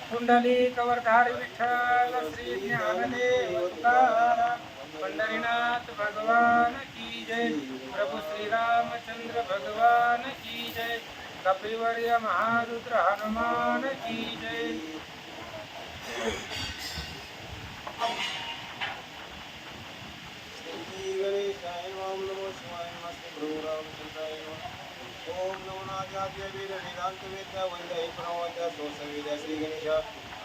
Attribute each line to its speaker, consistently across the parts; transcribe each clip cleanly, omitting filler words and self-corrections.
Speaker 1: पुंडलिक वरधारी विठ्ठल श्री ज्ञानदेव तुकाराम पंढरीनाथ भगवान की जय। प्रभु श्री रामचंद्र भगवान की जय। कपिवर्य महारुद्र हनुमान की जय।
Speaker 2: ओम नमो नारायणाय वीर वेदांत वेद वंदे प्रणवत्या सोसविद्या श्री गणेश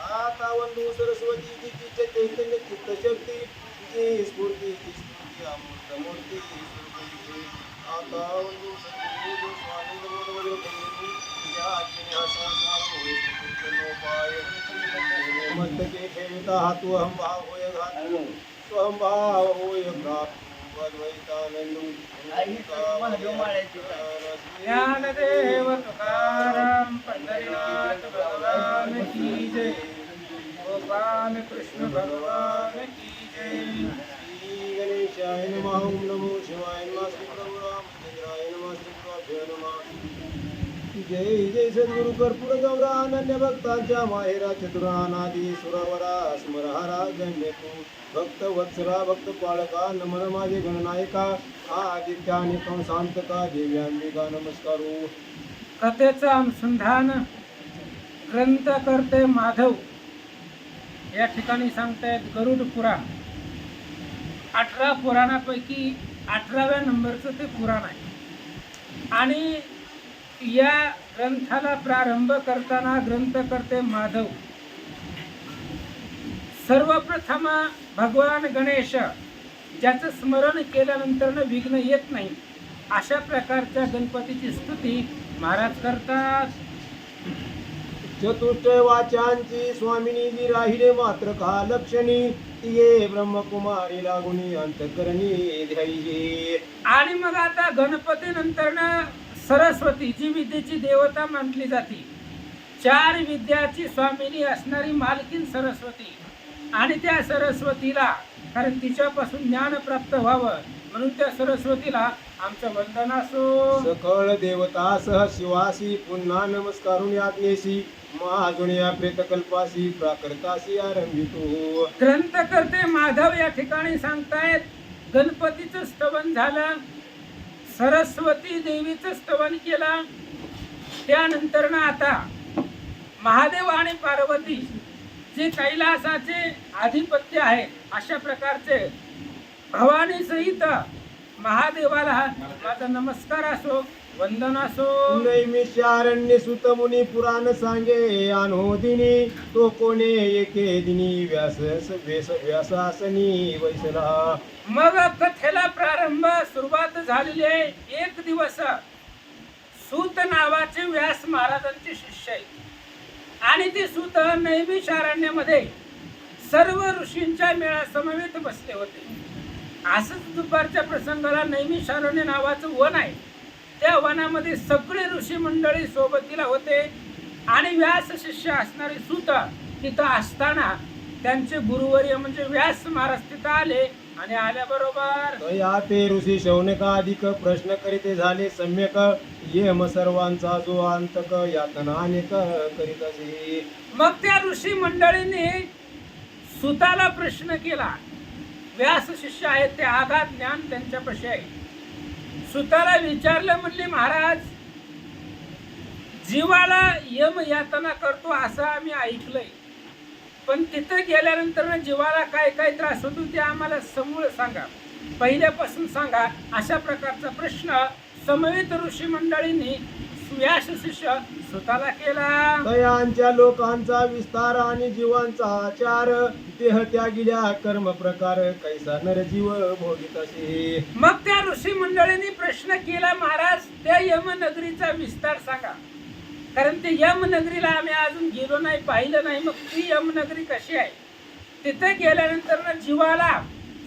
Speaker 2: आता वंदू सरस्वती जी चैतन्य चित्त शक्ती जी स्फूर्ती अमृत मूर्ती आता वंदू सद्गुरु स्वामी नमो या आज्ञेने हा संसार होय कृष्णोपाय मस्तके ठेविता हातू अहम भाव होय घातू स्वहम भाव होय घात
Speaker 1: ज्ञानदेव तुकाराम पंढरीनाथ भगवान की जय। गोपाल कृष्ण भगवान की जय।
Speaker 2: श्री गणेशाय नमः। ओम नमो शिवाय नमः। श्री प्रभु रामचंद्राय नमः। श्री प्रभ्यो नमः। जय जय सद्गुरु कर्पूर गौरा अनन्य भक्तांच्या माहेरा चतुरानादी सुरवरा स्मरहरा गण्यतू भक्त वत्सरा भक्त पाळका नमन माझे गणनायका आदित्या निकम शांतका देव्यांबिका नमस्कारू।
Speaker 1: कथेचं अनुसंधान ग्रंथकर्ते माधव या ठिकाणी सांगतायत गरुड पुराण 18 पुराणापैकी 18व्या नंबरचं ते पुराण आहे आणि या ग्रंथाला प्रारंभ करताना ग्रंथकर्ते माधव सर्वप्रथम भगवान गणेश ज्याचं स्मरण केल्यानंतर विघ्न येत नाही अशा प्रकारच्या गणपतीची स्तुती महाराज करतात।
Speaker 2: चतुष्ट वाचांची स्वामिनी जी राहिले मात्र का लक्षणी ये ब्रह्मकुमारी लागुनी अंतकरणी ध्यायी।
Speaker 1: आणि मग आता गणपती नंतर सरस्वती जी विद्येची देवता मानली जाते 4 विद्याची स्वामिनी असणारी मालकीन सरस्वती आणि त्या सरस्वतीला कारण तिच्यापासून ज्ञान प्राप्त व्हावं म्हणून त्या सरस्वतीला आमचं वंदन असो।
Speaker 2: सकळ देवता सह शिवासी पुन्हा नमस्कारून आज्ञेशी महाजुनिया प्रेतकल्पासी प्राकृतासी आरंभितो।
Speaker 1: ग्रंथकर्ते माधव या ठिकाणी सांगतायत गणपतीचं स्तवन झालं सरस्वती देवीचं स्तवन केलं त्यानंतर आता महादेव आणि पार्वती जे कैलासाचे अधिपत्य आहे अशा प्रकारचे भवानी सहित महादेवाला माझा नमस्कार असो वंदन असो।
Speaker 2: नैमिषारण्य सुत मुनी पुराण सांगे अनोदिनी तो कोणे एके दिनी व्यासासनी वैसला।
Speaker 1: मग कथेला प्रारंभ सुरुवात झालेली आहे। एक दिवस सूत नावाचे व्यास महाराजांचे शिष्य आहेत आणि ते सूत नैमिषारण्यामध्ये सर्व ऋषींच्या मेळासमवेत बसले होते। असंच दुपारच्या प्रसंगाला नैमिषारण्य नावाचं वन आहे त्या वनामध्ये सगळे ऋषी मंडळी सोबतीला होते आणि व्यास शिष्य असणारे सूत तिथं असताना त्यांचे गुरुवर्य म्हणजे व्यास महाराज तिथं आले आणि आल्याबरोबर
Speaker 2: या ते ऋषी शौनका अधिक प्रश्न करीते झाले सम्यक येम सर्वांचा जो अंतक यातना अनेक करीत असे।
Speaker 1: मग त्या ऋषी मंडळींनी सुताला प्रश्न केला व्यास शिष्य आहेत ते आगाध ज्ञान त्यांच्यापाशी आहे। सुताला विचारलं म्हणले महाराज जीवाला यम यातना करतो असं आम्ही ऐकलंय पण तिथं गेल्यानंतर जीवाला काय काय त्रास होतो ते आम्हाला समूळ सांगा पहिल्यापासून सांगा अशा प्रकारचा प्रश्न समवेत ऋषी मंडळींनी व्यास शिष्य सुताला केला।
Speaker 2: दयांच्या लोकांचा विस्तार आणि जीवांचा आचार देह त्यागिल्या कर्म प्रकार कैसा नरजीव भोगित असे।
Speaker 1: मग त्या ऋषी मंडळींनी प्रश्न केला महाराज त्या यमनगरीचा विस्तार सांगा कारण ते यमनगरीला आम्ही अजून गेलो नाही पाहिलं नाही। मग ती यमनगरी कशी आहे तिथे गेल्यानंतर जीवाला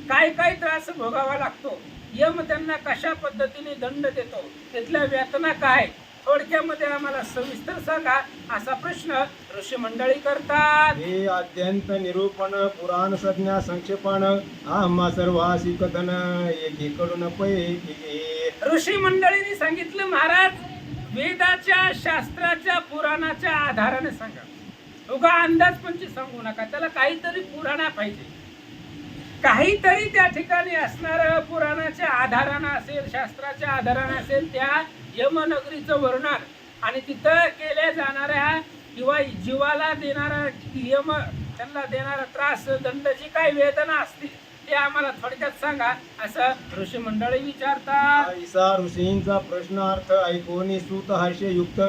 Speaker 1: काय काय त्रास भोगावा लागतो यम त्यांना कशा पद्धतीने दंड देतो तिथल्या वेतना काय थोडक्यामध्ये आम्हाला सविस्तर सांगा असा प्रश्न ऋषी मंडळी करतात।
Speaker 2: हे अत्यंत निरूपण पुराण संज्ञा संक्षेपण आम्हा सर्वासी कथन एकीकडून पैकी।
Speaker 1: ऋषी मंडळींनी सांगितलं महाराज वेदाच्या शास्त्राच्या पुराणाच्या आधाराने सांगा उगा अंदाज पंची सांगू नका, त्याला काहीतरी पुराणा पाहिजे, काहीतरी त्या ठिकाणी असणार पुराणाच्या आधारानं असेल, शास्त्राच्या आधारानं असेल, त्या यमनगरीचं वर्णन आणि तिथं केल्या जाणाऱ्या किंवा जीवाला देणारा यम, त्यांना देणारा त्रास, दंड, जी काही वेदना असते ते आम्हाला थोडक्यात सांगा, असं ऋषी मंडळी विचारतात.
Speaker 2: ऐसा ऋषींचा प्रश्नार्थ ऐकून सूत हास्ययुक्त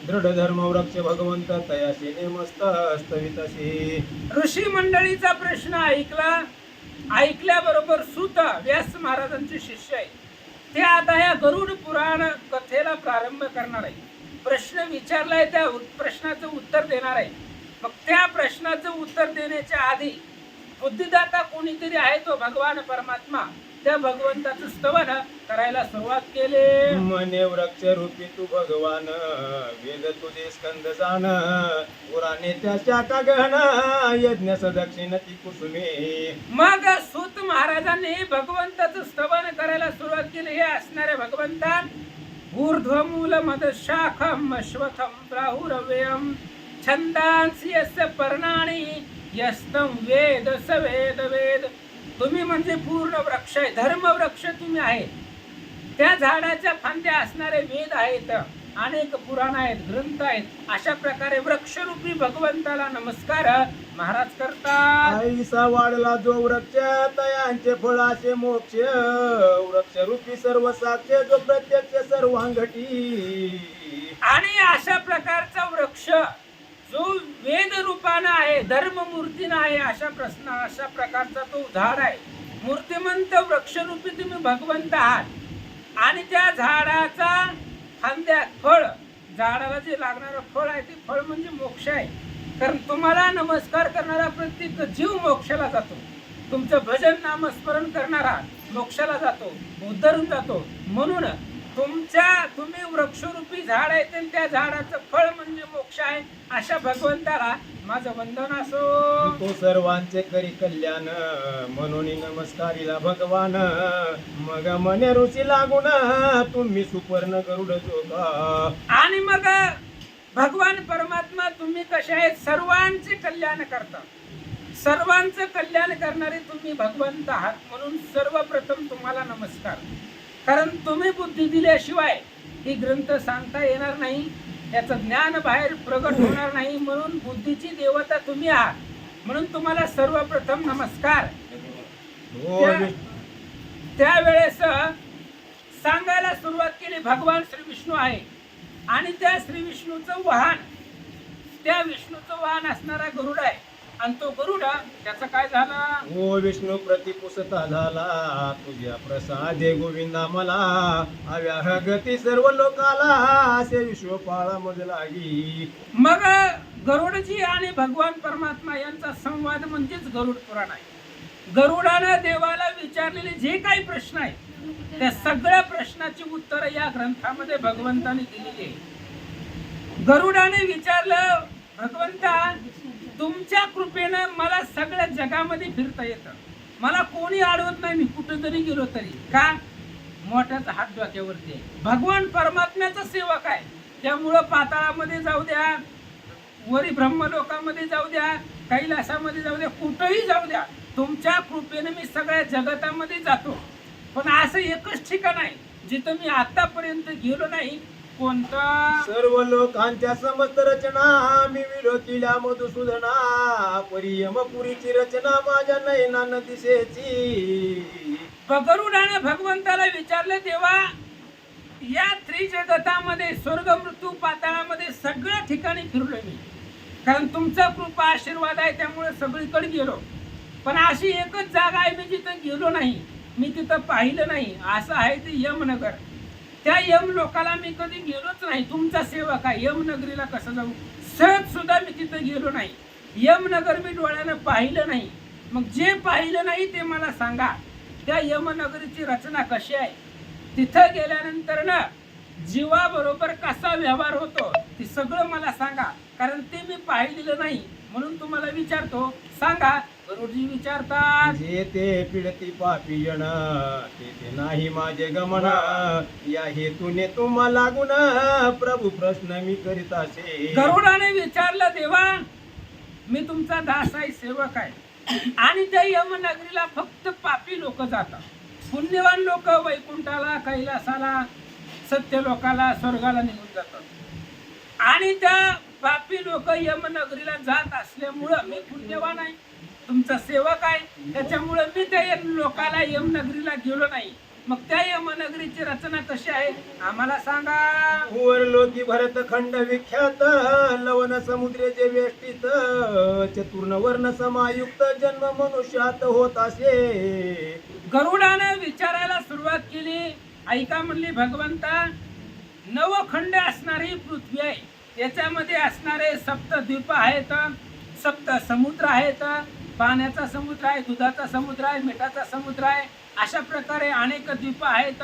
Speaker 2: दृढ धर्म वृक्ष भगवंत तयाशेने मस्त हस्तवितसे.
Speaker 1: ऋषी मंडळीचा प्रश्न ऐकल्याबरोबर सूत व्यास महाराजांचे शिष्य आहे, ते आता या गरुड पुराण कथेला प्रारंभ करणार आहे. प्रश्न विचारलाय, त्या प्रश्नाचं उत्तर देणार आहे. मग त्या प्रश्नाचं उत्तर देण्याच्या आधी बुद्धिदाता कोणीतरी आहे, तो भगवान परमात्मा, त्या भगवंताचं स्तवन करायला सुरुवात केली.
Speaker 2: मने वृक्ष रूपी तू भगवान, वेद तुझे स्कंद जाण, पुराणे त्याच्या का गहन, यज्ञ सदक्षिण ती कुसुमे.
Speaker 1: मग सूत महाराजांनी भगवंताचं स्तवन करायला सुरुवात केली. हे असणारे भगवंता ऊर्ध्वमूल मदशाखम अश्वथम प्राहुरव्ययम छंदांसी यस्य पर्णानि यस्तं वेद स वेद वेद. तुम्ही म्हणजे पूर्ण वृक्ष आहे, धर्म वृक्ष तुम्ही आहे. त्या झाडाच्या फांद्या असणारे वेद आहेत, अनेक पुराण आहेत, ग्रंथ आहेत. अशा प्रकारे वृक्षरूपी भगवंताला नमस्कार महाराज करतात.
Speaker 2: ऐसा वाढला जो वृक्ष तयांचे फळाचे मोक्ष, वृक्ष रूपी सर्व साक्ष जो प्रत्यक्ष सर्वांगटी.
Speaker 1: आणि अशा प्रकारचा वृक्ष जो वेद रूपानं आहे, धर्ममूर्तीनं आहे, अशा प्रकारचा तो झाड आहे. मूर्तिमंत वृक्षरूपी तुम्ही भगवंत आहात. आणि त्या झाडाचा फांद्या फळ, झाडाला जे लागणारं फळ आहे ते फळ म्हणजे मोक्ष आहे. कारण तुम्हाला नमस्कार करणारा प्रत्येक जीव मोक्षाला जातो. तुमचं भजन नामस्मरण करणारा मोक्षाला जातो, उद्धरून जातो. म्हणून तुम्ही वृक्षरूपी झाड आहे, आणि त्या झाडाचं फळ म्हणजे मोक्ष आहे. अशा भगवंताला माझं वंदन असो.
Speaker 2: तो सर्वांचे करी कल्याण, म्हणून नमस्कारीला भगवान. मग मने ऋषी लागून तुम्ही सुपर्ण गरुड जोगा.
Speaker 1: आणि मग भगवान परमात्मा तुम्ही कसे आहेत, सर्वांचे कल्याण करता, सर्वांचं कल्याण करणारे तुम्ही भगवंत आहात. म्हणून सर्वप्रथम तुम्हाला नमस्कार. कारण तुम्ही बुद्धी दिल्याशिवाय ही ग्रंथ सांगता येणार नाही, त्याचं ज्ञान बाहेर प्रगट होणार नाही. म्हणून बुद्धीची देवता तुम्ही आहात, म्हणून तुम्हाला सर्वप्रथम नमस्कार. त्यावेळेस सांगायला सुरुवात केली, भगवान श्री विष्णू आहे आणि त्या श्री विष्णूचं वाहन, त्या विष्णूचं वाहन असणारा गरुड आहे. आणि तो गरुड त्याचा काय झाला,
Speaker 2: ओ विष्णू प्रतिपुसता झाला, तुझ्या प्रसादे गोविंदा मला, हव्या गती सर्व लोकाला, असे विश्वपाळा मज लागी.
Speaker 1: मग गरुडजी आणि भगवान परमात्मा यांचा संवाद म्हणजेच गरुड पुराण आहे. गरुडानं देवाला विचारलेले जे काही प्रश्न आहेत, त्या सगळ्या प्रश्नाची उत्तर या ग्रंथामध्ये भगवंताने दिलेली आहे. गरुडाने विचारलं, भगवंता तुमच्या कृपेनं मला सगळ्या जगामध्ये फिरता येतं, मला कोणी अडवत नाही, मी कुठं जरी गेलो तरी. का? मोठ्याचा हात डोक्यावरती आहे. भगवान परमात्म्याचा सेवक आहे, त्यामुळं पाताळामध्ये जाऊ द्या, वरी ब्रह्मलोकामध्ये जाऊ द्या, कैलासामध्ये जाऊ द्या, कुठंही जाऊ द्या, तुमच्या कृपेनं मी सगळ्या जगतामध्ये जातो. पण असं एकच ठिकाण आहे जिथं मी आतापर्यंत गेलो नाही. कोणता?
Speaker 2: सर्व लोकांच्या समस्त रचना मी विलोकिल्या मधुसूदना, परियमपुरीची रचना माझ्या नयनान दिसेची.
Speaker 1: गरुडाने भगवंताला विचारलं, देवा या त्रिजगतामध्ये स्वर्ग मृत्यू पाताळामध्ये सगळ्या ठिकाणी फिरलो मी, कारण तुमचा कृपा आशीर्वाद आहे, त्यामुळे सगळीकडे गेलो. पण अशी एकच जागा आहे मी जिथं गेलो नाही, मी तिथं पाहिलं नाही, असं आहे ते यमनगर. त्या यम लोकाला मी कधी गेलोच नाही. तुमचा सेवक आहे, यमनगरीला कसं जाऊ? सहज सुद्धा मी तिथं गेलो नाही. यमनगर मी डोळ्यानं पाहिलं नाही. मग जे पाहिलं नाही ते मला सांगा, त्या यमनगरीची रचना कशी आहे, तिथं गेल्यानंतर ना जीवाबरोबर कसा व्यवहार होतो ते सगळं मला सांगा, कारण ते मी पाहिलेलं नाही. म्हणून तुम्हाला विचारतो, सांगा. गुरुजी विचारतात,
Speaker 2: जे ते पिडती पापी जन, ते नाही माझे गमन, या हेतूने तुम्हा लागून प्रभू प्रश्न मी करीत असे.
Speaker 1: गरुडाने विचारलं, देवा मी तुमचा दास आहे, सेवक आहे. आणि त्या यमनगरीला फक्त पापी लोक जातात. पुण्यवान लोक वैकुंठाला, कैलासाला, सत्य लोकाला, स्वर्गाला निघून जातात. आणि त्या पापी लोक यमनगरीला जात असल्यामुळं मी पुण्यवान आहे, तुमचा सेवक आहे, त्याच्यामुळं मी त्या लोकाला यमनगरीला गेलो नाही. मग त्या यमनगरीची रचना कशी आहे आम्हाला सांगा.
Speaker 2: वर लोकी भरत खंड विख्यात, लवण समुद्रेचे वेष्टित, चतुर्ण वर्ण समायुक्त जन्म मनुष्यात होत असे.
Speaker 1: गरुडानं विचारायला सुरुवात केली. ऐका म्हणली भगवंता, नवखंड असणारी पृथ्वी आहे, याच्यामध्ये असणारे सप्तद्वीप आहेत, सप्त समुद्र आहेत, पाण्याचा समुद्र आहे, दुधाचा समुद्र आहे, मिठाचा समुद्र आहे, अशा प्रकारे अनेक द्वीप आहेत,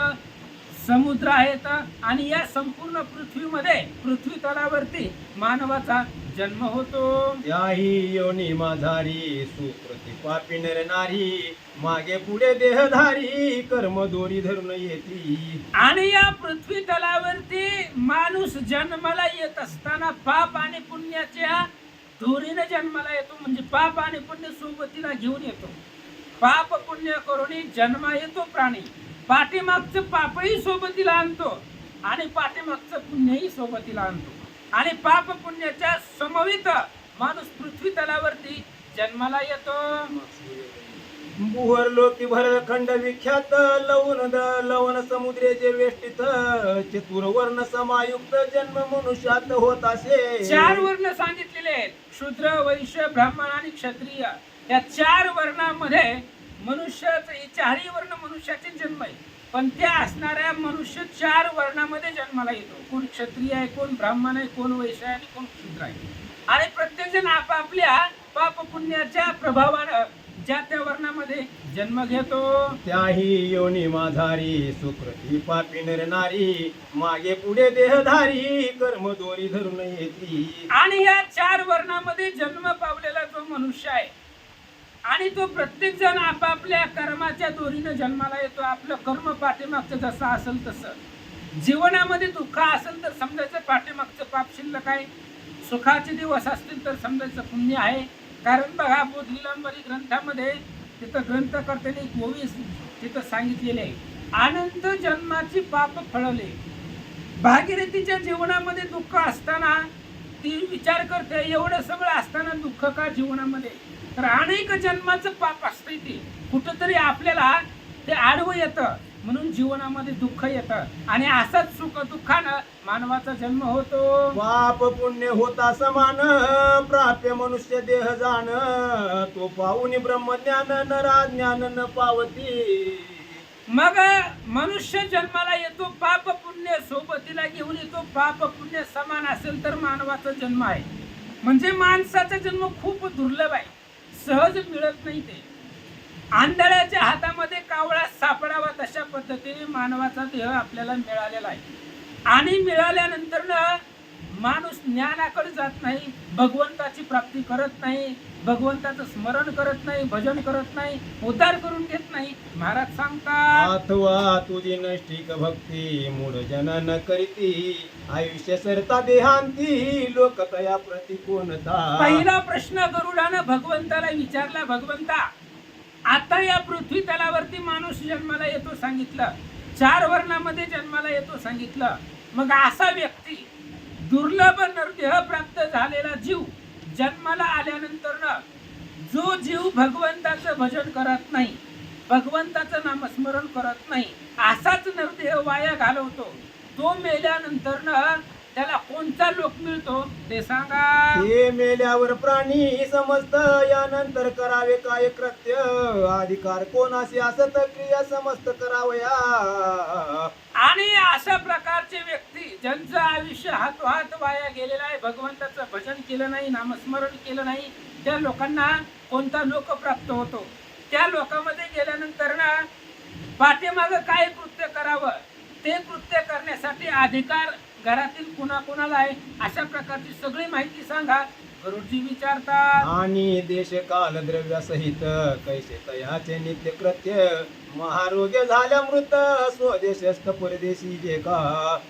Speaker 1: समुद्र आहेत. आणि या संपूर्ण पृथ्वीमध्ये, पृथ्वी तलावरती मानवाचा जन्म होतो.
Speaker 2: याही योनी माझारी, सुकृती पापी नर नारी, मागे पुढे देहधारी, कर्म दोरी धरून येती.
Speaker 1: आणि या पृथ्वी तलावरती माणूस जन्माला येत असताना पाप आणि पुण्याच्या दोरीने जन्माला येतो. म्हणजे पाप आणि पुण्य सोबतीला घेऊन येतो. पाप पुण्य करून जन्मा येतो प्राणी, पाठीमागचं पापही सोबतीला आणतो आणि पाठीमागचं पुण्यही सोबतीला आणतो. आणि पाप पुण्याच्या समवित माणूस पृथ्वी तलावरती जन्माला येतो.
Speaker 2: बुहर लोकी भर खंड विख्यात, लवण समुद्रेचे वेष्टित, चतुर वर्ण समायुक्त जन्म मनुष्यात होत असे.
Speaker 1: 4 वर्ण सांगितलेले आहेत, शूद्र, वैश्य, ब्राह्मण आणि क्षत्रिय. या 4 वर्णामध्ये मनुष्याचे, 4ही वर्ण मनुष्याचे जन्म आहे. पण त्या असणाऱ्या मनुष्य 4 वर्णामध्ये जन्माला येतो. कोण क्षत्रिय आहे, कोण ब्राह्मण आहे, कोण वैश्य आहे आणि कोण शूद्र आहे. आणि प्रत्येक जण आपापल्या पाप पुण्याच्या प्रभावानं ज्या त्या वर्णामध्ये जन्म घेतो.
Speaker 2: त्याही योनी माझारी, सुकृती पापी नर नारी, मागे पुढे देहधारी, कर्म दोरी धरून येती.
Speaker 1: आणि या 4 वर्णामध्ये जन्म पावलेला जो मनुष्य आहे, आणि तो प्रत्येक जण आपापल्या कर्माच्या दोरीनं जन्माला येतो. आपलं कर्म पाठीमागचं जसं असेल तसं. जीवनामध्ये दुःख असेल तर समजायचं पाठीमागचं पाप शिल्लक आहे, सुखाचे दिवस असतील तर समजायचं पुण्य आहे. कारण बघा, बोधलीलांबरी ग्रंथामध्ये तिथं ग्रंथकर्त्याने 22 तिथं सांगितलेले आहे, अनंत जन्माची पाप फळले. भागीरथीच्या जीवनामध्ये दुःख असताना ती विचार करते, एवढं सगळं असताना दुःख का जीवनामध्ये? तर अनेक जन्माचं पाप असतं. ते कुठंतरी आपल्याला ते आडवं येतं, म्हणून जीवनामध्ये दुःख येतं. आणि असाच सुख दुःखानं मानवाचा जन्म होतो.
Speaker 2: पाप पुण्य होता समान, प्राप्य मनुष्य देह जाण, तो पाहुनी ब्रह्मज्ञान नराज्ञान न पावती.
Speaker 1: मग मनुष्य जन्माला येतो, पाप पुण्य सोबतीला घेऊन येतो. पाप पुण्य समान असेल तर मानवाचा जन्म आहे. म्हणजे माणसाचा जन्म खूप दुर्लभ आहे, सहज मिळत नाही. ते आंधळ्याच्या हातामध्ये कावळा सापडावा तशा पद्धतीने मानवाचा देह आपल्याला मिळालेला आहे. आणि मिळाल्यानंतर माणूस ज्ञानाकडे जात नाही, भगवंताची प्राप्ती करत नाही, भगवंताचं स्मरण करत नाही, भजन करत नाही, उद्धार करून घेत नाही. महाराज सांगतात,
Speaker 2: अथवा तुझी नष्टिक भक्ती मूढ जनन करीती, आयुष्य सरता देहांती, लोक तया प्रति कोणता.
Speaker 1: पहिला प्रश्न गरुडानं भगवंताला विचारला, भगवंता, आता या पृथ्वी तलावरती माणूस जन्माला येतो सांगितलं, 4 वर्णामध्ये जन्माला येतो सांगितलं. मग असा व्यक्ती, दुर्लभ नरदेह प्राप्त झालेला जीव, जन्माला आल्यानंतर जो जीव भगवंताचं भजन करत नाही, भगवंताचं नामस्मरण करत नाही, असाच नरदेह वाया घालवतो, तो मेल्यानंतर त्याला कोणता लोक मिळतो ते सांगा.
Speaker 2: हे मेल्यावर प्राणी समजत, यानंतर करावे काय कृत्य, अधिकार कोणाशी असत, क्रिया समस्त करावया.
Speaker 1: आणि अशा प्रकारचे व्यक्ती ज्यांचं आयुष्य हातोहात वाया गेलेलं आहे, भगवंताचं भजन केलं नाही, नामस्मरण केलं नाही, त्या लोकांना कोणता लोक प्राप्त होतो. त्या लोकांमध्ये गेल्यानंतर पाठीमागं काय कृत्य करावं ते कृत्य करण्यासाठी अधिकार घरातील कुणाकुणाला आहे, अशा प्रकारची सगळी माहिती सांगा. गरुडजी विचारतात,
Speaker 2: आणि देश काल द्रव्य सहित कैसे तयाचे नित्य कृत्य, महारोग्य झाल्या मृत स्वदेशस्थ परदेशी जे का.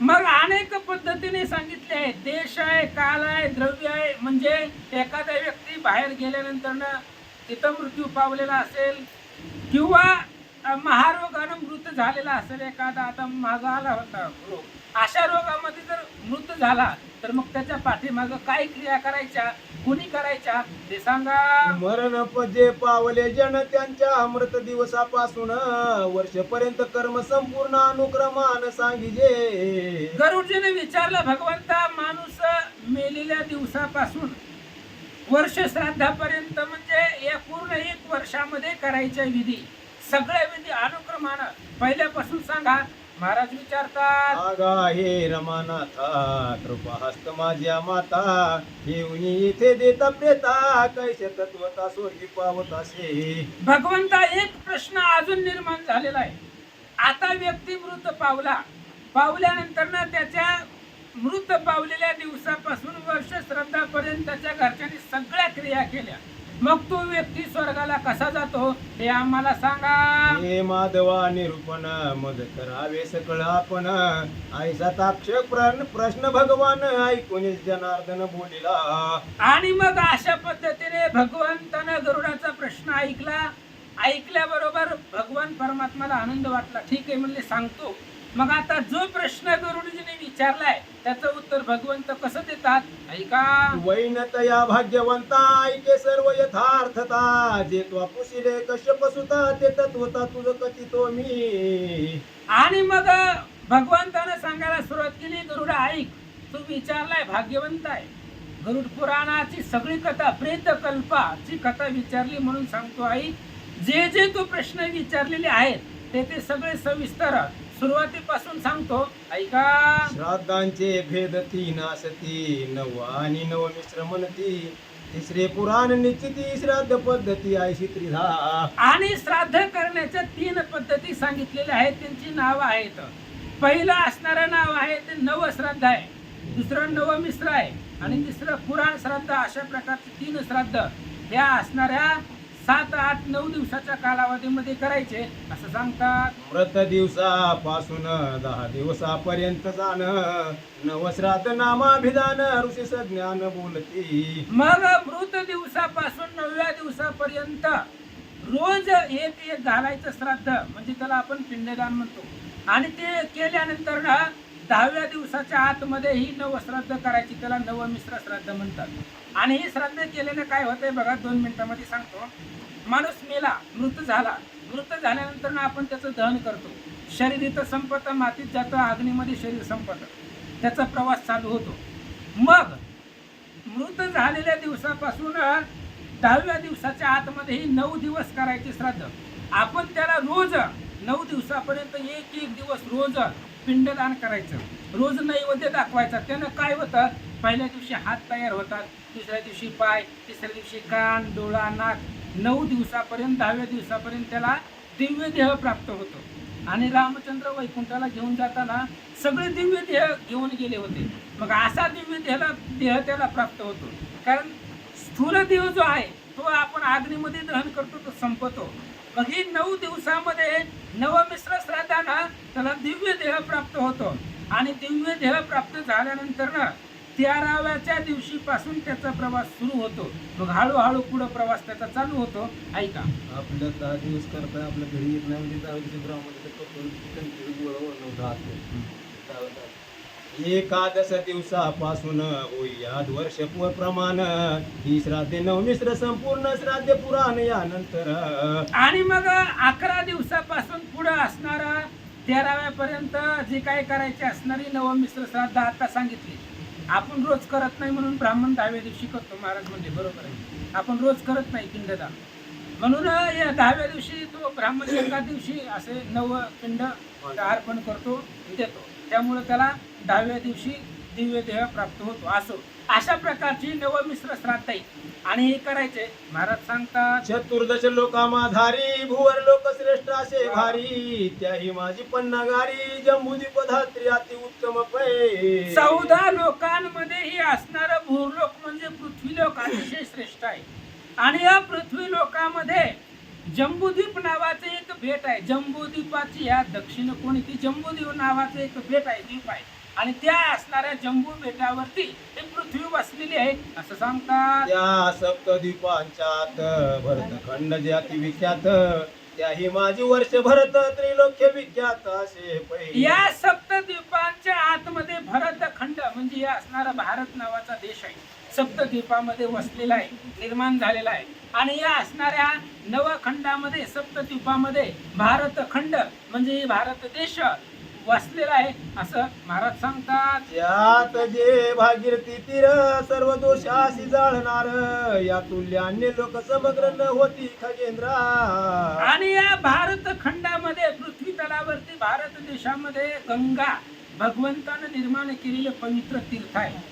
Speaker 1: मग अनेक पद्धतीने सांगितले आहे. देश आहे, काल आहे, द्रव्य आहे. म्हणजे एखादा व्यक्ती बाहेर गेल्यानंतर तिथं मृत्यू पावलेला असेल किंवा महारोगानं मृत झालेला असेल. एखादा आता मागं आला होता रोग, अशा रोगामध्ये जर मृत झाला तर मग त्याच्या पाठीमागं काय क्रिया करायच्या, कुणी करायच्या ते सांगा.
Speaker 2: मरण जे पावले जन त्यांच्या अमृत दिवसापासून वर्षपर्यंत कर्म संपूर्ण अनुक्रमान सांगिजे.
Speaker 1: गरुडजीने विचारलं, भगवंता माणूस मेलेल्या दिवसापासून वर्ष श्राद्धापर्यंत म्हणजे या पूर्ण 1 वर्षामध्ये करायच्या विधी, सगळ्या विधी अनुक्रमानं पहिल्यापासून सांगा. महाराज विचारतात,
Speaker 2: आगा हे रमानाथा कृपा हस्त माझ्या माता येऊन इथे देता प्रेता कैसे तत्वता स्वर्गी पावतासे.
Speaker 1: भगवंता एक प्रश्न अजून निर्माण झालेला आहे. आता व्यक्ती मृत पावल्यानंतर ना त्याच्या मृत पावलेल्या दिवसापासून वर्ष श्राद्धापर्यंत त्याच्या घरच्यांनी सगळ्या क्रिया केल्या. मग तो व्यक्ती स्वर्गाला कसा जातो हे आम्हाला सांगा.
Speaker 2: हे माधवा निरूपण मग करावे सकळ आपण ऐसा ताक्षक प्रश्न भगवान ऐकून जनार्दन बोलिला.
Speaker 1: आणि मग अशा पद्धतीने भगवंतानं गरुडाचा प्रश्न ऐकल्याबरोबर भगवान परमात्माला आनंद वाटला. ठीक आहे म्हणले, सांगतो. मग आता जो प्रश्न गरुडजीने विचारलाय त्याचं उत्तर भगवंत कसं देतात ऐका.
Speaker 2: वैनतया भाग्यवंता ऐके सर्व यथार्थता जे त्वा पुशिले कश्यप सुता ते तत्वता तुझ कथितो मी.
Speaker 1: आणि मग भगवंतानं सांगायला सुरुवात केली, गरुडा ऐक, तू विचारलाय भाग्यवंत आहे. गरुड पुराणाची सगळी कथा, प्रेतकल्पाची कथा विचारली म्हणून सांगतो ऐक. जे तू प्रश्न विचारलेले आहेत ते सगळे सविस्तर सुरुवातीपासून सांगतो ऐका.
Speaker 2: श्राद्धांचे भेद 3 असती, 9 आणि 9 मिश्र म्हणती. तिसरे पुराण निश्चिती श्राद्ध पद्धती ऐशी त्रिधा.
Speaker 1: आणि श्राद्ध करण्याच्या 3 पद्धती सांगितलेल्या आहेत. त्यांची नावं आहेत. पहिलं असणारं नाव आहे ते नवश्राद्ध आहे, दुसरं नवमिश्र आहे आणि तिसरं पुराण श्राद्ध. अशा प्रकारचे 3 श्राद्ध ह्या असणाऱ्या 7, 8, 9 दिवसाच्या कालावधीमध्ये करायचे असं सांगतात.
Speaker 2: मृत दिवसापासून 10 दिवसापर्यंत जाणं नवश्राद्ध नामाभिधान ऋषी सज्ञान बोलती.
Speaker 1: मग मृत दिवसापासून 9व्या दिवसापर्यंत रोज एक घालायचं श्राद्ध म्हणजे त्याला आपण पिंडदान म्हणतो. आणि ते केल्यानंतर 10व्या दिवसाच्या आतमध्ये ही नवश्राद्ध करायची, त्याला नवमिश्र श्राद्ध म्हणतात. आणि हे श्राद्ध केल्यानं काय होतंय बघा, 2 मिनिटांमध्ये सांगतो. माणूस मेला, मृत झाल्यानंतर आपण त्याचं दहन करतो. शरीर इथं संपतं, मातीत जातं, अग्नीमध्ये शरीर संपतं, त्याचा प्रवास चालू होतो. मग मृत झालेल्या दिवसापासून 10व्या दिवसाच्या आतमध्ये ही 9 दिवस करायचे श्राद्ध. आपण त्याला रोज 9 दिवसापर्यंत एक दिवस रोज पिंडदान करायचं, रोज नैवेद्य दाखवायचा. त्यानं काय होतं, पहिल्या दिवशी हात तयार होतात, दुसऱ्या दिवशी पाय, तिसऱ्या दिवशी कान, डोळा, नाक. 9 दिवसापर्यंत 10व्या दिवसापर्यंत त्याला दिव्य देह प्राप्त होतो. आणि रामचंद्र वैकुंठाला घेऊन जाताना सगळे दिव्य देह घेऊन गेले होते. मग असा दिव्य देह त्याला प्राप्त होतो. कारण स्थूल देह जो आहे तो आपण अग्नीमध्ये दहन करतो, तो संपतो. मग ही 9 दिवसामध्ये नवमिश्र श्राद्धानं त्याला दिव्य देह प्राप्त होतो. आणि दिव्य देह प्राप्त झाल्यानंतर 13व्या दिवशीपासून त्याचा प्रवास सुरू होतो. मग हळूहळू पुढे प्रवास त्याचा चालू होतो. ऐका,
Speaker 2: आपलं 10 दिवस करता आपल्या घरी येत नाही म्हणजे एकादश दिवसापासून होई वर्ष प्रमाण ही श्राद्धे नवमिश्र संपूर्ण श्राद्ध पुराण यानंतर.
Speaker 1: आणि मग 11 दिवसापासून पुढे असणार 13व्या पर्यंत जे काय करायचे असणारी नवमिश्र श्राद्ध आता सांगितली. आपण रोज करत नाही म्हणून ब्राह्मण 10व्या दिवशी करतो. महाराज म्हणजे बरोबर आहे, आपण रोज करत नाही पिंडदान म्हणून या 10व्या दिवशी तो ब्राह्मण एका दिवशी असे 9 पिंड अर्पण करतो, देतो. त्यामुळे त्याला 10व्या दिवशी दिव्य देह प्राप्त होतो. असो अशा प्रकारची नवमिश्र श्राद्ध आहे. आणि हे करायचे महाराज सांगतात,
Speaker 2: चतुर्दश लोकामाधारी भुवर लोक श्रेष्ठ असे भारी त्याही माझी पन्नागारी जम्बुजी पधात्री अति उत्तम पै.
Speaker 1: 14 लोकांमध्ये ही असणारं भूरलोक म्हणजे पृथ्वी लोक अतिशय श्रेष्ठ आहे. आणि या पृथ्वी लोकामध्ये जम्बूद्वीप नावाचे एक बेट आहे. जम्बूद्वीपाची या दक्षिण कोणी जम्बूद्वीप नावाचं एक बेट आहे, द्वीप आहे. आणि त्या असणाऱ्या जम्बू बेटावरती ही पृथ्वी वसलेली आहे असं सांगतात.
Speaker 2: त्या सप्तद्वीपांच्यात भरतखंड जे अति विख्यात, त्याही माझी वर्ष भरत त्रिलोक्य विख्यात असे पै.
Speaker 1: या सप्तद्वीपांच्या आतमध्ये भरतखंड म्हणजे या असणारा भारत नावाचा देश आहे. सप्तद्वीपामध्ये वसलेला आहे, निर्माण झालेला आहे. आणि या असणाऱ्या नवखंडामध्ये सप्तद्वीपामध्ये भारतखंड म्हणजे भारत देश वसलेला आहे असं महाराज सांगतात.
Speaker 2: त्यात जे भागीरथी तीर सर्व दोषाशी जाळणार, या तुल्यान्य लोक समग्र न होती खगेंद्रा.
Speaker 1: आणि या भारत खंडामध्ये पृथ्वी तलावरती भारत देशामध्ये गंगा भगवंतानं निर्माण केलेलं पवित्र तीर्थ आहे.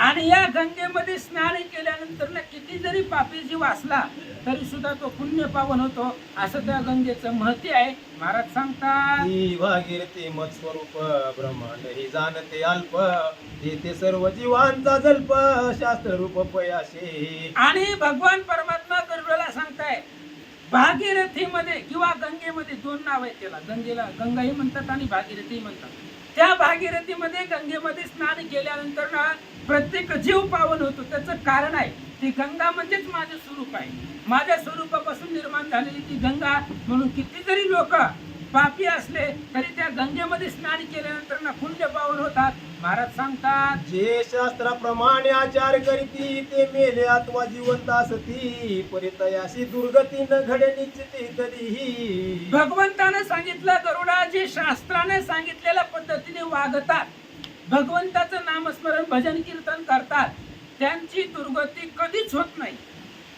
Speaker 1: आणि या गंगेमध्ये स्नान केल्यानंतर ना किती जरी पापी जीव असला तरी सुद्धा तो पुण्य पावन होतो असं त्या गंगेचं महती आहे. महाराज सांगतात
Speaker 2: ती भागीरथी मत स्वरूप ब्रह्मांड ही जाणते अल्प, ते सर्व जीवांचा जल्प शास्त्र रूप पयाशे.
Speaker 1: आणि भगवान परमात्मा गरुडाला सांगताय भागीरथीमध्ये किंवा गंगेमध्ये दोन नाव आहेत त्याला. गंगेला गंगाही म्हणतात आणि भागीरथी म्हणतात. त्या भागीरथीमध्ये गंगेमध्ये स्नान केल्यानंतर ना प्रत्येक जीव पावन होतो. त्याचं कारण आहे ती गंगा म्हणजेच माझं स्वरूप आहे. माझ्या स्वरूपापासून निर्माण झालेली ती गंगा. म्हणून किती जरी लोक पापी असले तरी त्या गंगेमध्ये स्नान केल्यानंतर ना पुण्य पावन होतात. महाराज सांगतात
Speaker 2: जे शास्त्राप्रमाणे आचार करीती ते मेले अथवा जिवंत असती, परितयाशी दुर्गती न घडे निश्चिती तरीही.
Speaker 1: भगवंताने सांगितलं गरुडा जे शास्त्राने सांगितलेल्या पद्धतीने वागतात, भगवंताचं नामस्मरण भजन कीर्तन करतात, त्यांची दुर्गती कधीच होत नाही.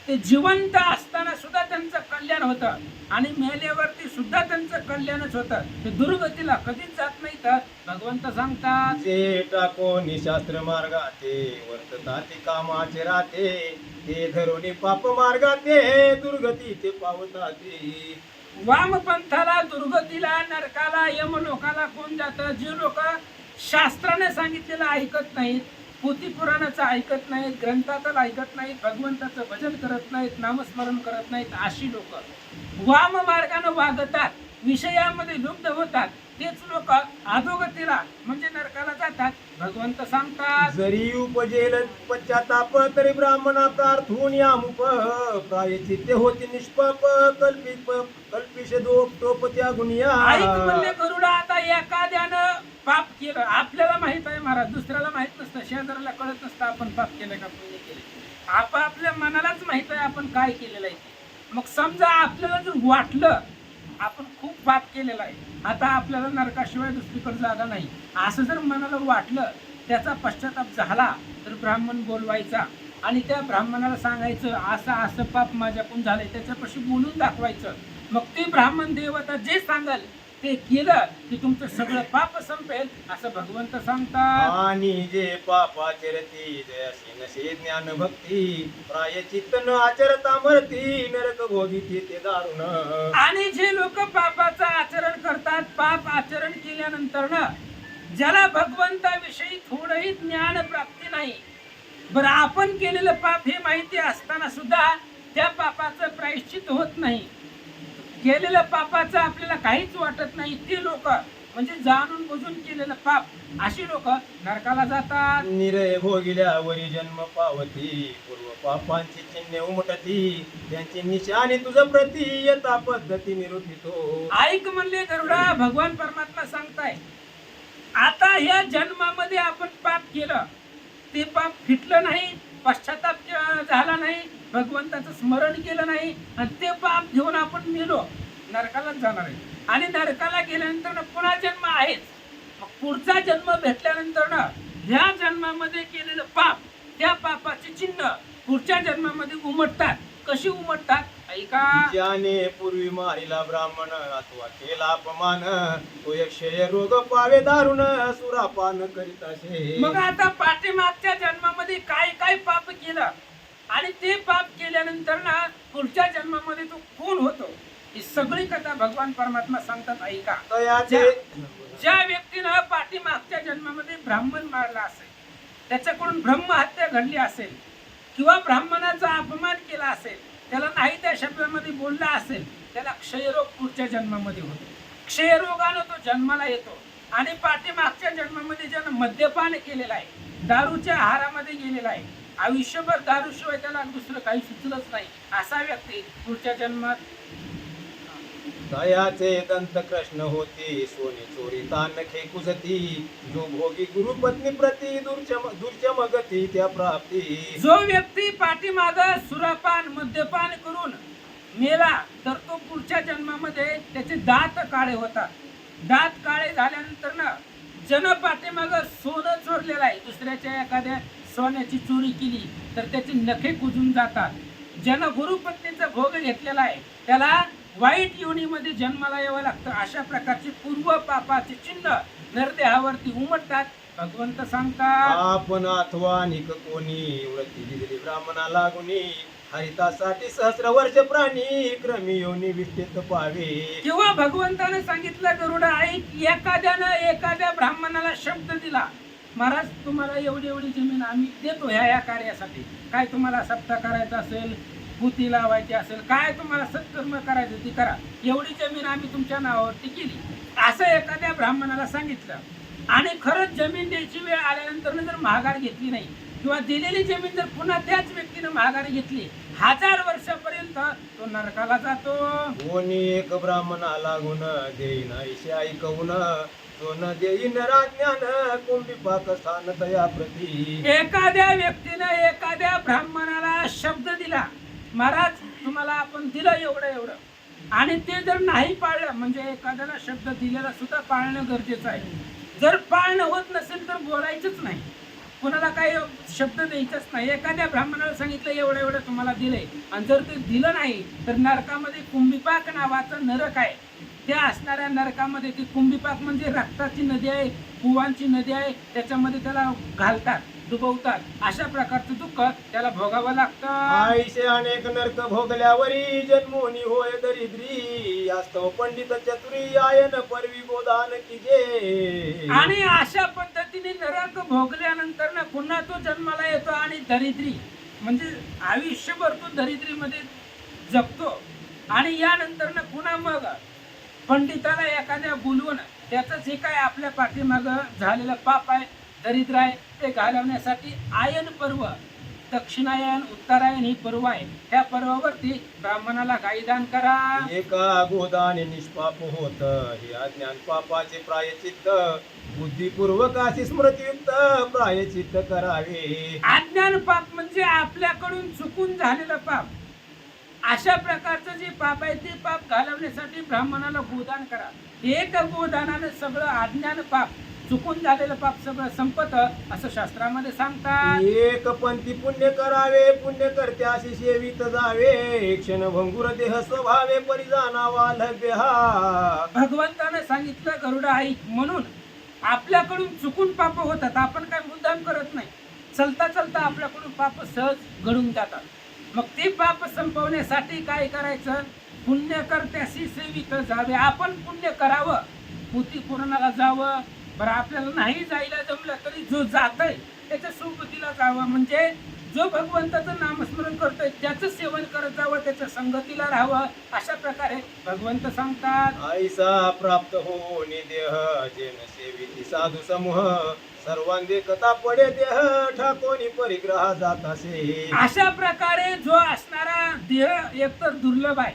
Speaker 1: ते जिवंत असताना सुद्धा त्यांचं कल्याण होतं आणि मेल्यावरती सुद्धा त्यांचं कल्याणच होतं. ते दुर्गतीला कधीच जात नाही. तर भगवंत सांगतात
Speaker 2: जे टाकोन शास्त्र मार्गाते वर्तताते कामाचे राहते, ते धरुनी पाप मार्गाते दुर्गती ते पावताते.
Speaker 1: वामपंथाला दुर्गतीला नरकाला यमलोकाला कोण जातं? जे लोक शास्त्राने सांगितलेलं ऐकत नाहीत, पोथी पुराणाचं ऐकत नाहीत, ग्रंथाचं ऐकत नाहीत, भगवंताचं भजन करत नाहीत, नामस्मरण करत नाहीत, अशी लोक वाम मार्गाने वागतात, विषयामध्ये लुप्त होतात. तेच लोक अधोगतीला म्हणजे नरकाला जातात. भगवंत सांगतात
Speaker 2: जरी उपजेल पश्चाताप तरी ब्राह्मणा प्रार्थून यामुप, प्रायचित्ते होती निष्पाप कल्पिश टोप त्या गुनिया.
Speaker 1: ऐक म्हणले गरुडा, आता एखाद्यानं पाप केलं, आपल्याला माहित आहे महाराज, दुसऱ्याला माहित नसतं, शेजाऱ्याला कळत नसतं आपण पाप केलं का पुण्य केलं. आपल्या मनालाच माहित आहे आपण काय केलेलं आहे. मग समजा आपल्याला जर वाटलं आपण खूप पाप केलेला आहे, आता आपल्याला नरकाशिवाय दुसरीकडे जागा नाही असं जर मनाला वाटलं, त्याचा पश्चाताप झाला तर ब्राह्मण बोलवायचा आणि त्या ब्राह्मणाला सांगायचं असं असं पाप माझ्याकडून झालंय, त्याच्यापाशी बोलून दाखवायचं. मग ते ब्राह्मण देवता जे सांगाल ते केलं की तुमचं सगळं पाप संपेल असं भगवंत सांगतात.
Speaker 2: आणि जे पापाचरती जयाशी नसे ज्ञान भक्ती, प्रायचित्त न आचरता मरती नरक भोगीती ते दारुण.
Speaker 1: आणि जे लोक पापाचं आचरण करतात, पाप आचरण केल्यानंतर ना ज्याला भगवंताविषयी थोडंही ज्ञान प्राप्ती नाही, बरं आपण केलेलं पाप हे माहिती असताना सुद्धा त्या पापाचं प्रायश्चित होत नाही, केलेल्या पापाचं आपल्याला काहीच वाटत नाही, ते लोक म्हणजे जाणून बुजून केलेलं पाप, अशी लोक नरकाला जातात.
Speaker 2: निरय भोगिल्यावरी जन्म पावती, पूर्व पापांची चिन्हे उमटती, त्यांची निशाणी तुझ प्रती यथा पद्धती निरूपितो.
Speaker 1: ऐक म्हणले गरुडा, भगवान परमात्मा सांगताय आता ह्या जन्मामध्ये आपण पाप केलं, ते पाप फिटलं नाही, पश्चाताप झाला नाही, भगवंताचं स्मरण केलं नाही आणि ते पाप घेऊन आपण मेलो, नरकालाच जाणार आहे. आणि नरकाला गेल्यानंतर ना पुन्हा जन्म आहेच. मग पुढचा जन्म भेटल्यानंतर ना ह्या जन्मामध्ये केलेलं पाप, त्या पापाचे चिन्ह पुढच्या जन्मामध्ये उमटतात. कशी उमटतात ऐका.
Speaker 2: ज्याने पूर्वी मारिला ब्राह्मण अथवा केला अपमान, तो एक क्षय रोग पावे दारुण सुरापान करीत असे.
Speaker 1: मग आता पाठीमागच्या जन्मामध्ये काय काय पाप केलं आणि ते पाप केल्यानंतर ना पुढच्या जन्मामध्ये तो कोण होतो, ही सगळी कथा भगवान परमात्मा सांगतात ऐका. ज्या व्यक्तीनं पाठीमागच्या जन्मामध्ये ब्राह्मण मारला असेल, त्याच्याकडून ब्रह्महत्या घडली असेल किंवा ब्राह्मणाचा अपमान केला असेल, त्याला नाही त्या शब्दामध्ये बोलला असेल, त्याला क्षयरोग पुढच्या जन्मामध्ये होतो. क्षयरोगानं तो जन्माला येतो आणि पाठीमागच्या जन्मामध्ये ज्यानं मद्यपान केलेलं आहे, दारूच्या आहारामध्ये गेलेला आहे, आयुष्यभर दारूशिवाय त्याला दुसरं काही सुचलंच नाही, असा व्यक्ती पुढच्या जन्मात
Speaker 2: दयाचे दंत कृष्ण होती सोने चोरी तान खेकुजती जो भोगी गुरुपत्नी प्रती दुर्चम गती त्या प्राप्ती.
Speaker 1: जो व्यक्ती पाठीमाग सुरापान मद्यपान करून मेला तर तो पुढच्या जन्मामध्ये त्याचे दात काळे होतात. दात काळे झाल्यानंतर ना जन पाठीमाग सोनं चोरलेलं आहे, दुसऱ्याच्या एखाद्या सोन्याची चोरी केली तर त्याची नखे कुजून जातात. जन गुरुपत्नीचा भोग घेतलेला आहे त्याला वाईट योनीमध्ये जन्माला यावं लागतं. अशा प्रकारचे पूर्व पापाचे चिन्ह नरदेहावरती उमटतात. भगवंत सांगतात,
Speaker 2: आपण अथवा निक कोणी व्रती दिलेली ब्राह्मणा लागुनी हरितासाठी सहस्र वर्ष प्राणी क्रमी योनी विष्ठित पावे.
Speaker 1: किंवा भगवंताने सांगितलं गरुडा ऐक, एखाद्या ब्राह्मणाला शब्द दिला, महाराज तुम्हाला एवढी एवढी जमीन आम्ही देतो ह्या कार्यासाठी, काय तुम्हाला सप्ताह करायचा असेल, भूती लावायची असेल, काय तुम्हाला सत्कर्म करायचं ती करा, एवढी जमीन आम्ही तुमच्या नावावरती केली, असं एखाद्या ब्राह्मणाला सांगितलं. आणि खरंच जमीन द्यायची वेळ आल्यानंतर जर महागार घेतली नाही किंवा दिलेली जमीन जर पुन्हा त्याच व्यक्तीने महागारी घेतली 1000 वर्षापर्यंत तो नरकाला जातो.
Speaker 2: कोणी एक ब्राह्मणा लागून देईन ऐशी ऐकवून सोन देईन राज्ञान कुंभी पाक स्थान तया प्रती.
Speaker 1: एखाद्या व्यक्तीने एखाद्या ब्राह्मणाला शब्द दिला, महाराज तुम्हाला आपण दिलं एवढं आणि ते जर नाही पाळलं, म्हणजे एखाद्याला शब्द दिलेला सुद्धा पाळणं गरजेचं आहे. जर पाळणं होत नसेल तर बोलायचंच नाही, कोणाला काही शब्द द्यायचाच नाही. एखाद्या ब्राह्मणाला सांगितलं एवढं तुम्हाला दिलंय आणि जर ते दिलं नाही तर नरकामध्ये कुंभीपाक नावाचं नरक आहे. त्या असणाऱ्या नरकामध्ये ती कुंभीपाक म्हणजे रक्ताची नदी आहे, कुवांची नदी आहे, त्याच्यामध्ये त्याला घालतात, डुबवतात. अशा प्रकारचं दुःख त्याला भोगावं लागतं.
Speaker 2: आईशे अनेक नरक भोगल्यावरी जन्मोनी होय दरिद्री यास्तव पंडित चतुरी आयन परवी गोदान किजे.
Speaker 1: आणि अशा पद्धतीने नरक भोगल्यानंतर ना पुन्हा तो जन्माला येतो आणि दरिद्री म्हणजे आयुष्यभर तो दरिद्रीमध्ये जगतो. आणि यानंतर ना पुन्हा मग पंडिताला एखाद्या बोलवून त्याचं जे काय आपल्या पाठीमाग झालेलं पाप आहे, दरिद्र आहे, ते घालवण्यासाठी आयन पर्व, दक्षिणायन उत्तरायण ही पर्व आहे, त्या पर्वावरती ब्राह्मणाला गायदान करा.
Speaker 2: एका गोदाने निष्पाप होत हे अज्ञान पापाचे प्रायचित्त बुद्धिपूर्वक अशी स्मृतियुक्त प्रायचित्त करावे.
Speaker 1: अज्ञान पाप म्हणजे आपल्याकडून चुकून झालेलं पाप. अशा प्रकारचं जे पाप आहे ते पाप घालवण्यासाठी ब्राह्मणाला गोदान करा. एक गोदानाने सगळं अज्ञान पाप, चुकून झालेलं पाप सगळं संपत असं शास्त्रामध्ये सांगतात.
Speaker 2: एक पंथी पुण्य करावे पुण्य कर्त्याशी सेवित जावे क्षण भंगुर देह स्वभावे परिजानावा लभ्य हा.
Speaker 1: भगवंताने सांगितलं गरुडा ऐक, म्हणून आपल्याकडून चुकून पाप होतात, आपण काय मुद्दाम करत नाही, चलता चलता आपल्याकडून पाप सहज घडून जातात. मग ते पाप संपवण्यासाठी काय करायचं, पुण्यकर्त्याशी सेवित जावे. आपण पुण्य करावं, पुती पूर्णाला जावं. बरं आपल्याला नाही जायला जमलं तरी जो जातय त्याच्या सोबतीला जावं, म्हणजे जो भगवंताचं नामस्मरण करतोय त्याचं सेवन करत जावं, त्याच्या संगतीला राहावं. अशा प्रकारे भगवंत सांगतात,
Speaker 2: ऐसा प्राप्त हो देह जेन सेविती साधू समूह सर्वांगे कथा पडे देह ठाकोनी परिग्रह जात असे.
Speaker 1: अशा प्रकारे जो असणारा देह एकतर दुर्लभ आहे,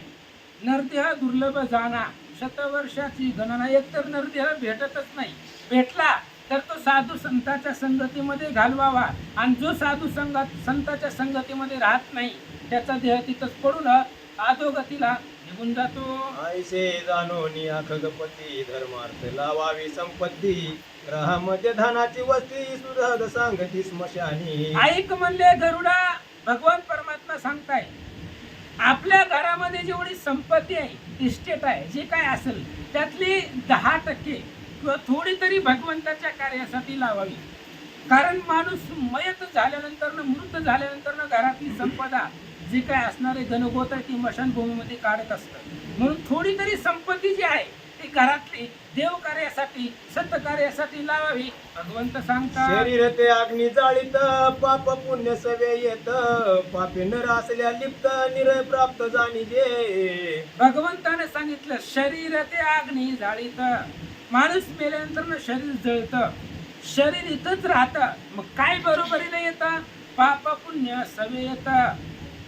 Speaker 1: नरदेह दुर्लभ जाणा, शतवर्षाची गणना, एकतर नरदेह भेटतच नाही, भेटला तर तो साधू संतांच्या संगतीमध्ये घालवावा. आणि जो साधू संतांच्या संगतीमध्ये राहत नाही त्याचा देह तिथंच पडून अधोगतीला निघून जातो.
Speaker 2: ऐसे जाणोनी अखगपती धर्मार्थ लावावी संपत्ती ग्रहामध्ये धनाची वस्ती सुहृद सांगती स्मशानी.
Speaker 1: ऐक म्हणले गरुडा, भगवान परमात्मा सांगताय आपल्या घरामध्ये जेवढी संपत्ती आहे, इस्टेट आहे, जे काय असेल त्यातली 10% किंवा थोडी तरी भगवंताच्या कार्यासाठी लावावी. कारण माणूस मयत झाल्यानंतर, मृत झाल्यानंतर घरातली संपदा जी काय असणारे गणगोत आहे ती मशानभूमीमध्ये काढत असतं. म्हणून थोडी तरी संपत्ती जी आहे ती घरातली देव कार्यासाठी सत्य कार्यासाठी लावावी. भगवंत सांगतात
Speaker 2: शरीर ते अग्नी जाळीत पाप पुण्य सवे येत पापी नर असल्या लिप्त निरय प्राप्त जाणीजे.
Speaker 1: भगवंताने सांगितलं शरीर ते अग्नी जाळीत. माणूस मेल्यानंतर ना शरीर जळतं, शरीर इथंच राहतं. मग काय बरोबरीला येतं? पाप पुण्य सवे येतं.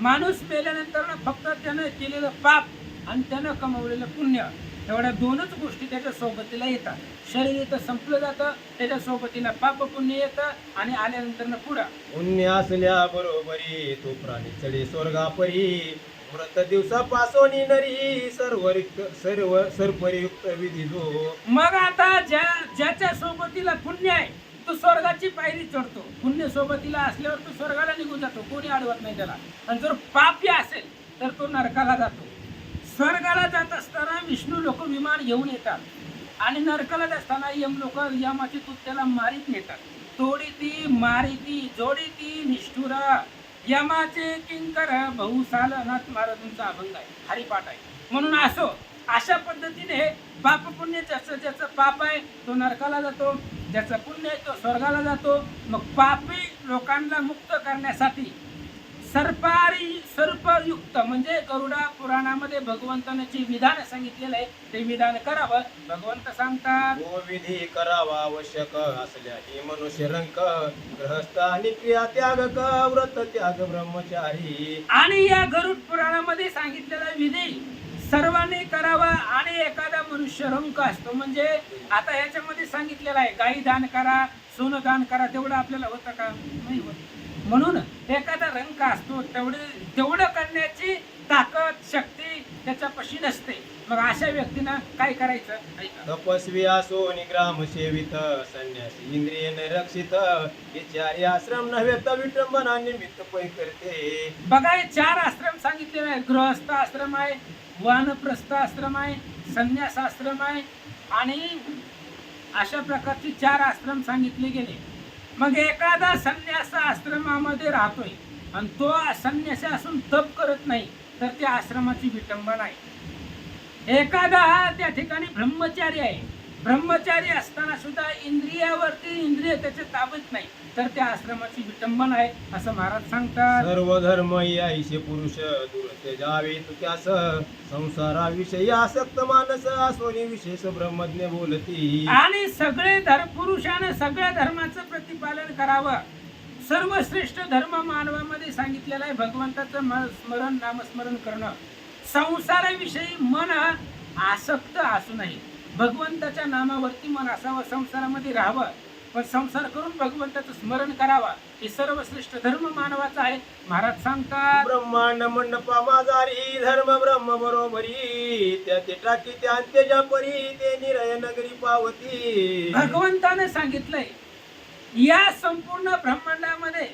Speaker 1: माणूस मेल्यानंतर ना फक्त त्यानं केलेलं पाप आणि त्यानं कमवलेलं पुण्य एवढ्या दोनच गोष्टी त्याच्या सोबतीला येतात. शरीर इथं संपलं जातं, त्याच्या सोबतीला पाप पुण्य येतं आणि आल्यानंतर ना पुढं
Speaker 2: पुण्य असल्या बरोबरी तो प्राणी चढे स्वर्गापरी व्रत दिवसापासून नरी सर्व सर्पयुक्त विधी जो.
Speaker 1: मग आता ज्याच्या सोबतीला पुण्य आहे तो स्वर्गाची पायरी चढतो. पुण्य सोबतीला असल्यावर तो स्वर्गाला निघून जातो, कोणी अडवत नाही त्याला. आणि जर पापी असेल तर तो नरकाला जातो. स्वर्गाला जात असताना विष्णू लोक विमान घेऊन येतात आणि नरकाला जात असताना यम लोक यमाची तूत त्याला मारीत नेतात. तोडी ती मारी ती जोडी ती निष्ठुर यमाचे किंकर बहुसालनाथ महाराजांचा अभंग आहे, हरिपाठ आहे. म्हणून असो अशा पद्धतीने पाप पुण्य ज्याचं पाप आहे तो नरकाला जातो, ज्याचं पुण्य आहे तो स्वर्गाला जातो. मग पापी लोकांना मुक्त करण्यासाठी सर्पयुक्त म्हणजे गरुडा पुराणामध्ये भगवंताने जे विधान सांगितलेलं आहे ते विधान करावं. भगवंत सांगतात
Speaker 2: तो विधी करावा आवश्यक असल्या ही मनुष्य रंक ग्रहस्थ आणि क्रिया त्याग व्रत त्याग ब्रह्मचारी.
Speaker 1: आणि या गरुड पुराणामध्ये सांगितलेला विधी सर्वांनी करावा. आणि एखादा मनुष्य रंक असतो म्हणजे आता ह्याच्यामध्ये सांगितलेलं आहे गाई दान करा, सोनं दान करा, तेवढं आपल्याला होतं का? नाही होत. म्हणून एखादा रंक असतो तेवढं करण्याची ताकद शक्ती त्याच्यापाशी नसते. मग अशा व्यक्तीनं काय करायचं?
Speaker 2: तपस्वी असो निग्राम सेवित संन्यासी इंद्रिय रक्षित विचारी आश्रम नव्हे तर विटंबना निमित्त पै करते.
Speaker 1: बघा हे 4 आश्रम सांगितलेले आहेत. गृहस्थ आश्रम आहे, वानप्रस्थ आश्रम आहे, संन्यास आश्रम आहे आणि अशा प्रकारचे 4 आश्रम सांगितले गेले. मग एखादा संन्यास आश्रमामध्ये राहतोय आणि तो संन्यासी असून तप करत नाही तर त्या आश्रमाची विटंबना आहे. एखादा त्या ठिकाणी ब्रह्मचारी आहे, ब्रह्मचारी असताना सुद्धा इंद्रिय त्याच्या ताब्यात नाही तर त्या आश्रमाची विटंबना आहे असं महाराज सांगतात.
Speaker 2: सर्व धर्म याईशे पुरुष दुरते जावे तुक्यास संसाराविषयी आसक्त मानस असोनी विशेष ब्रह्मज्ञ बोलती.
Speaker 1: आणि सगळे पुरुषानं सगळ्या धर्माचं प्रतिपालन करावं. सर्वश्रेष्ठ धर्म मानवामध्ये सांगितलेला आहे भगवंताचं स्मरण नामस्मरण करणं. संसाराविषयी मन आसक्त असू नये, भगवंताच्या नामावरती मन असावं, संसारामध्ये राहावं पण संसार करून भगवंताचं स्मरण करावा. हे सर्वश्रेष्ठ धर्म मानवाचा आहे. महाराज सांगतात
Speaker 2: ब्रह्मांड मंडपा माझारी धर्म ब्रह्म बरोबरी त्या ते टाकी त्या अंत्यजा परी ते निरय नगरी पावती.
Speaker 1: भगवंताने सांगितलंय या संपूर्ण ब्रह्मांडामध्ये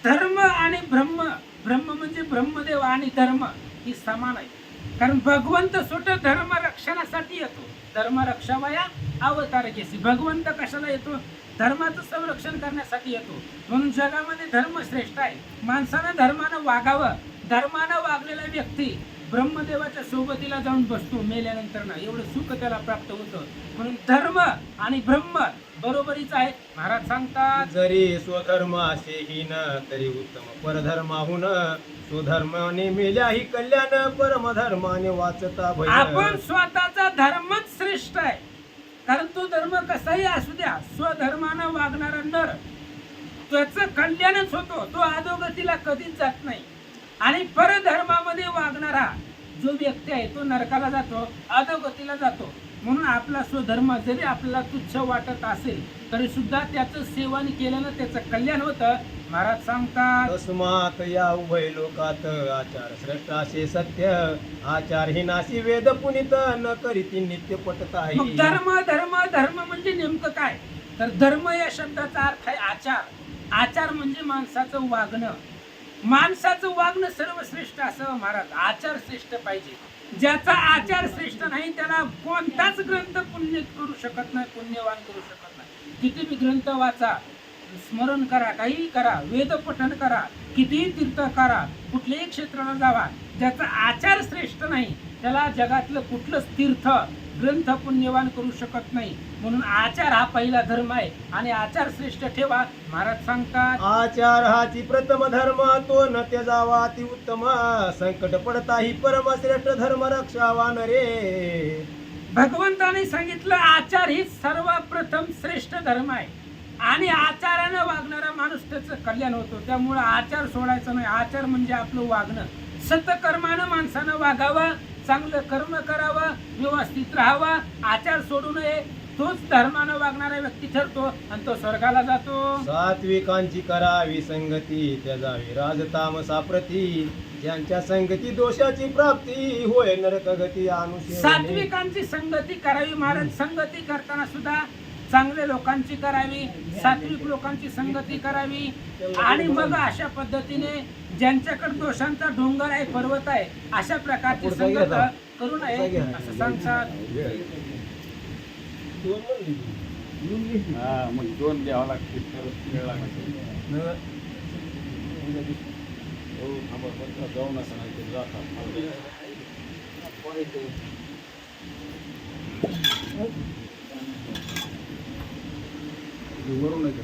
Speaker 1: धर्म आणि ब्रह्म म्हणजे ब्रह्मदेव आणि धर्म ही समान आहे. कारण भगवंत स्वतः धर्म रक्षणासाठी येतो. धर्म रक्षावया अवतार केसी. भगवंत कशाला येतो? धर्माचं संरक्षण करण्यासाठी येतो. म्हणून जगामध्ये धर्म श्रेष्ठ आहे. माणसानं धर्मानं वागावं. धर्मानं वागलेला व्यक्ती ब्रह्मदेवाच्या सोबतीला जाऊन बसतो मेल्यानंतर ना, एवढं सुख त्याला प्राप्त होतं. म्हणून धर्म आणि ब्रह्म बरोबरीच आहे. महाराज सांगतात
Speaker 2: जरी स्वधर्म असे हीन तरी उत्तम परधर्माहून स्वधर्माने मेल्याही कल्याण परमधर्माने वाचता भय.
Speaker 1: आपण स्वतःचा धर्मच श्रेष्ठ आहे. कारण तो धर्म कसाही असू द्या, स्वधर्मानं वागणारा नर त्याचं कल्याणच होतो. तो अधोगतीला कधीच जात नाही. आणि परधर्मामध्ये वागणारा जो व्यक्ती आहे तो नरकाला जातो, अधोगतीला जातो. म्हणून आपला स्वधर्म जरी आपल्याला तुच्छ वाटत असेल तरी सुद्धा त्याचं सेवन केल्यानं त्याचं कल्याण होतं. महाराज सांगतात
Speaker 2: तस्मात या उभय लोकात आचार श्रेष्ठ असे सत्य आचारहीनासी वेद पुनित न करीती नित्य पटताही.
Speaker 1: मग धर्म म्हणजे नेमकं काय? तर धर्म या शब्दाचा अर्थ आहे आचार. आचार म्हणजे माणसाचं वागणं. माणसाचं वागणं सर्वश्रेष्ठ असं महाराज. आचार श्रेष्ठ पाहिजे. ज्याचा आचार श्रेष्ठ नाही त्याला कोणताच ग्रंथ पुण्य करू शकत नाही, पुण्यवान करू शकत नाही. किती बी ग्रंथ वाचा, स्मरण करा, काही करा, वेद पठण करा, कितीही तीर्थ करा, कुठल्याही क्षेत्राला जावा, ज्याचा आचार श्रेष्ठ नाही त्याला जगातलं कुठलंच तीर्थ ग्रंथ पुण्यवान करू शकत नाही. म्हणून आचार हा पहिला धर्म आहे आणि आचार श्रेष्ठ ठेवा. महाराज सांगतात,
Speaker 2: आचार हाची प्रथम धर्म, तो न त्यजावा अति उत्तम, संकट पडताही परमश्रेष्ठ धर्म रक्षावा नरे.
Speaker 1: भगवंताने सांगितलं आचार ही सर्वप्रथम श्रेष्ठ धर्म आहे आणि आचारानं वागणारा माणूस त्याचं कल्याण होतो. त्यामुळं आचार सोडायचं नाही. आचार म्हणजे आपलं वागणं. सतकर्मानं माणसानं वागावं, चांगलं कर्म करावं, व्यवस्थित राहावं, आचार सोडू नये. तोच धर्मानं वागणारा व्यक्ती ठरतो आणि तो स्वर्गाला जातो.
Speaker 2: सात्विकांची करावी संगती, त्याजावी राजतामसा प्रती, ज्यांच्या संगती दोषाची प्राप्ती, होय नरक गती अनुसेवने.
Speaker 1: सात्विकांची संगती करावी. महाराज संगती करताना सुद्धा चांगल्या लोकांची करावी, सात्विक लोकांची संगती करावी आणि मग अशा पद्धतीने ज्यांच्याकडे दोषांचा डोंगर आहे, पर्वत आहे, अशा प्रकारची संगत करू नये असं सांगतात.
Speaker 3: मग दोन द्यावं लागते तरच वेळ लागते. जाऊन असं नाही ते जातात. वरून